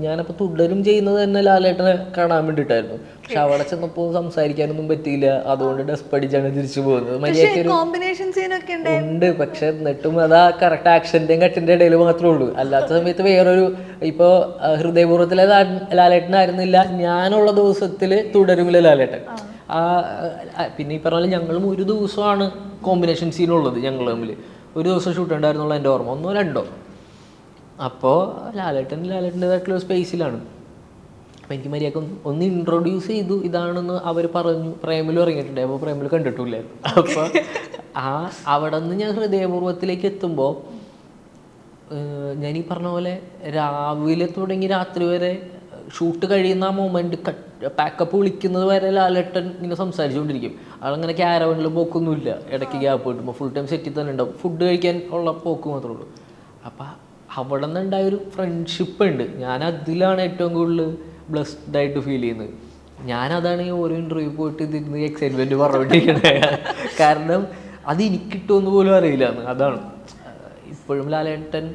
ഞാനപ്പോൾ തുടരും ചെയ്യുന്നത് തന്നെ ലാലേട്ടനെ കാണാൻ വേണ്ടിയിട്ടായിരുന്നു. പക്ഷെ അവിടെ ചെന്നപ്പോൾ സംസാരിക്കാനൊന്നും പറ്റിയില്ല. അതുകൊണ്ട് ഡെസ്പ് അടിച്ചാണ് തിരിച്ചു പോകുന്നത്. മര്യാദയ്ക്ക് ഉണ്ട്, പക്ഷെ എന്നിട്ടും അത് ആ കറക്റ്റ് ആക്ഷൻ്റെയും കട്ടിൻ്റെ ഇടയിൽ മാത്രമേ ഉള്ളൂ. അല്ലാത്ത സമയത്ത് വേറൊരു ഇപ്പോൾ ഹൃദയപൂർവ്വത്തിലെ ലാലേട്ടനായിരുന്നില്ല ഞാനുള്ള ദിവസത്തിൽ തുടരുമില്ല ലാലേട്ടൻ. പിന്നെ ഈ പറഞ്ഞ പോലെ ഞങ്ങളും ഒരു ദിവസമാണ് കോമ്പിനേഷൻ സീനുള്ളത്. ഞങ്ങൾ തമ്മിൽ ഒരു ദിവസം ഷൂട്ട് ഉണ്ടായിരുന്നുള്ള എൻ്റെ ഓർമ്മ, 1-2. അപ്പോൾ ലാലേട്ടൻ്റെതായിട്ടുള്ള സ്പേസിലാണ്. അപ്പോൾ എനിക്ക് മര്യാദക്ക് ഒന്ന് ഇൻട്രൊഡ്യൂസ് ചെയ്തു, ഇതാണെന്ന് അവർ പറഞ്ഞു. പ്രേമിലും ഇറങ്ങിയിട്ടുണ്ട്, അപ്പോൾ പ്രേമിൽ കണ്ടിട്ടില്ലായിരുന്നു. അപ്പോൾ അവിടെ നിന്ന് ഞാൻ ഹൃദയപൂർവ്വത്തിലേക്ക് എത്തുമ്പോൾ ഞാൻ ഈ പറഞ്ഞ പോലെ രാവിലെ തുടങ്ങി രാത്രി വരെ ഷൂട്ട് കഴിയുന്ന ആ മൊമെൻറ്റ് പാക്കപ്പ് വിളിക്കുന്നത് വരെ ലാലേട്ടൻ ഇങ്ങനെ സംസാരിച്ചുകൊണ്ടിരിക്കും. ആളങ്ങനെ ക്യാരവനിൽ പോക്കൊന്നുമില്ല, ഇടയ്ക്ക് ഗ്യാപ്പ് കിട്ടുമ്പോൾ ഫുൾ ടൈം സെറ്റിൽ തന്നെ ഉണ്ടാവും. ഫുഡ് കഴിക്കാൻ ഉള്ള പോക്ക് മാത്രമേ ഉള്ളൂ. അപ്പം അവിടെ നിന്നുണ്ടായൊരു ഫ്രണ്ട്ഷിപ്പ് ഉണ്ട്. ഞാൻ അതിലാണ് ഏറ്റവും കൂടുതൽ ബ്ലെസ്ഡ് ആയിട്ട് ഫീൽ ചെയ്യുന്നത്. ഞാനതാണ് ഈ ഓരോ ഇൻ്റർവ്യൂ പോയിട്ട് ഇതിന് എക്സൈറ്റ്മെൻറ്റ് പറഞ്ഞുകൊണ്ടിരിക്കുന്നത്. കാരണം അത് എനിക്ക് കിട്ടുമെന്ന് പോലും അറിയില്ല. അതാണ് ഇപ്പോഴും ലാലേട്ടൻ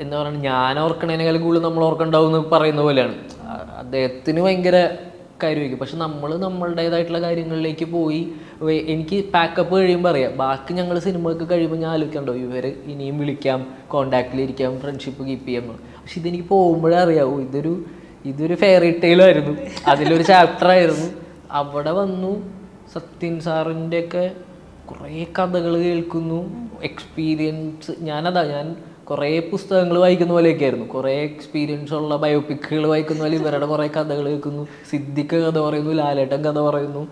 എന്താ പറയുക, ഞാൻ ഓർക്കണേനേക്കാളും കൂടുതൽ നമ്മൾ ഓർക്കണ്ടാവും എന്ന് പറയുന്ന പോലെയാണ്. അദ്ദേഹത്തിന് ഭയങ്കര കാര്യമായിരിക്കും. പക്ഷെ നമ്മൾ നമ്മളുടേതായിട്ടുള്ള കാര്യങ്ങളിലേക്ക് പോയി. എനിക്ക് പാക്കപ്പ് കഴിയുമ്പോൾ അറിയാം, ബാക്കി ഞങ്ങൾ സിനിമയൊക്കെ കഴിയുമ്പോൾ ഞാൻ ആലോചിക്കണ്ടോ ഇവർ ഇനിയും വിളിക്കാം, കോണ്ടാക്റ്റിലിരിക്കാം, ഫ്രണ്ട്ഷിപ്പ് കീപ്പ് ചെയ്യാം. പക്ഷെ ഇതെനിക്ക് പോകുമ്പോഴേ അറിയാവൂ ഇതൊരു ഫെയറി ടെയിലായിരുന്നു, അതിലൊരു ചാപ്റ്ററായിരുന്നു. അവിടെ വന്നു സത്യൻ സാറിൻ്റെയൊക്കെ കുറേ കഥകൾ കേൾക്കുന്നു, എക്സ്പീരിയൻസ്. ഞാൻ കുറേ പുസ്തകങ്ങൾ വായിക്കുന്ന പോലെയൊക്കെ ആയിരുന്നു. കുറേ എക്സ്പീരിയൻസ് ഉള്ള ബയോപിക്കുകൾ വായിക്കുന്ന പോലെ ഇവരുടെ കുറേ കഥകൾ കേൾക്കുന്നു. സിദ്ദിഖ് കഥ പറയുന്നു, ലാലേട്ടൻ കഥ പറയുന്നു.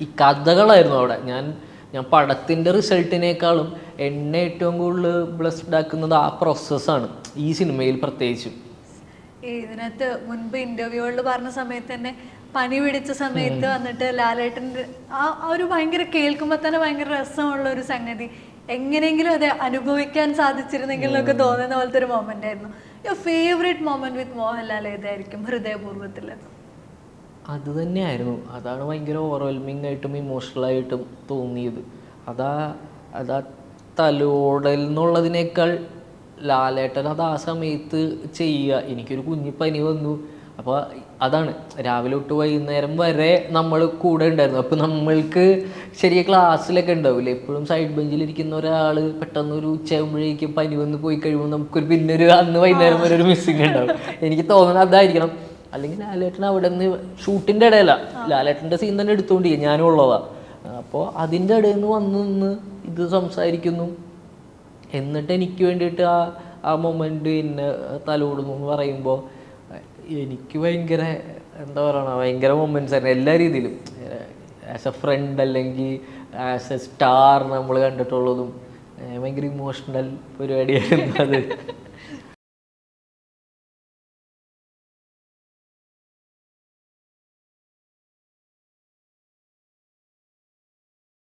ഈ കഥകളായിരുന്നു അവിടെ. ഞാൻ പടത്തിൻ്റെ റിസൾട്ടിനേക്കാളും എന്നെ ഏറ്റവും കൂടുതൽ ബ്ലെസ്ഡ് ആക്കുന്നത് ആ പ്രോസസ്സാണ്, ഈ സിനിമയിൽ പ്രത്യേകിച്ചും. ഇതിനകത്ത് മുൻപ് ഇൻ്റർവ്യൂകളിൽ പറഞ്ഞ സമയത്ത് തന്നെ പനി പിടിച്ച സമയത്ത് വന്നിട്ട് ലാലേട്ടൻ്റെ ആ ഒരു ഭയങ്കര കേൾക്കുമ്പോൾ തന്നെ ഭയങ്കര രസമുള്ള ഒരു സംഗതി, എങ്ങനെയെങ്കിലും അത് അനുഭവിക്കാൻ സാധിച്ചിരുന്നെങ്കിൽ എന്നൊക്കെ തോന്നുന്ന പോലത്തെ ഒരു മൊമെന്റ് ആയിരുന്നു. യുവർ ഫേവറേറ്റ് മൊമെന്റ് വിത്ത് മോഹൻലാൽ ഏതായിരിക്കും ഹൃദയപൂർവ്വത്തിൽ? അത് തന്നെയായിരുന്നു. അതാണ് ഭയങ്കര ഓവർവെൽമിംഗ് ആയിട്ടും ഇമോഷണലായിട്ടും തോന്നിയത്. അതാ തലോടൽ എന്നുള്ളതിനേക്കാൾ ലാലേട്ടൻ അത് ആ സമയത്ത് ചെയ്യുക. എനിക്കൊരു കുഞ്ഞിപ്പനി വന്നു, അപ്പോൾ അതാണ് രാവിലെ തൊട്ട് വൈകുന്നേരം വരെ നമ്മൾ കൂടെ ഉണ്ടായിരുന്നു. അപ്പോൾ നമ്മൾക്ക് ശരിയ ക്ലാസ്സിലൊക്കെ ഉണ്ടാവില്ലേ, എപ്പോഴും സൈഡ് ബെഞ്ചിലിരിക്കുന്ന ഒരാൾ പെട്ടെന്ന് ഒരു ഉച്ചയാകുമ്പോഴേക്കും പനി വന്ന് പോയി കഴിയുമ്പോൾ നമുക്കൊരു പിന്നൊരു അന്ന് വൈകുന്നേരം വരെ ഒരു മിസ്സിങ് ഉണ്ടാവും. എനിക്ക് തോന്നുന്നത് അതായിരിക്കണം. അല്ലെങ്കിൽ ലാലേട്ടൻ അവിടെ നിന്ന് ഷൂട്ടിൻ്റെ ഇടയില ലാലേട്ടൻ്റെ സീൻ തന്നെ എടുത്തുകൊണ്ടിരിക്കും, ഞാനും ഉള്ളതാണ്. അപ്പോൾ അതിൻ്റെ ഇടയിൽ നിന്ന് വന്ന് ഇത് സംസാരിക്കുന്നു. എന്നിട്ട് എനിക്ക് വേണ്ടിയിട്ട് ആ മൊമെൻ്റ് എന്നെ തലോടുന്നു എന്ന് പറയുമ്പോൾ എനിക്ക് ഭയങ്കര എന്താ പറയണ, ഭയങ്കര മൊമെൻറ്റ്സ് ആയിരുന്നു എല്ലാ രീതിയിലും. ആസ് എ ഫ്രണ്ട് അല്ലെങ്കിൽ ആസ് എ സ്റ്റാർ നമ്മൾ കണ്ടിട്ടുള്ളതും ഭയങ്കര ഇമോഷണൽ പരിപാടിയായിരുന്നു അത്.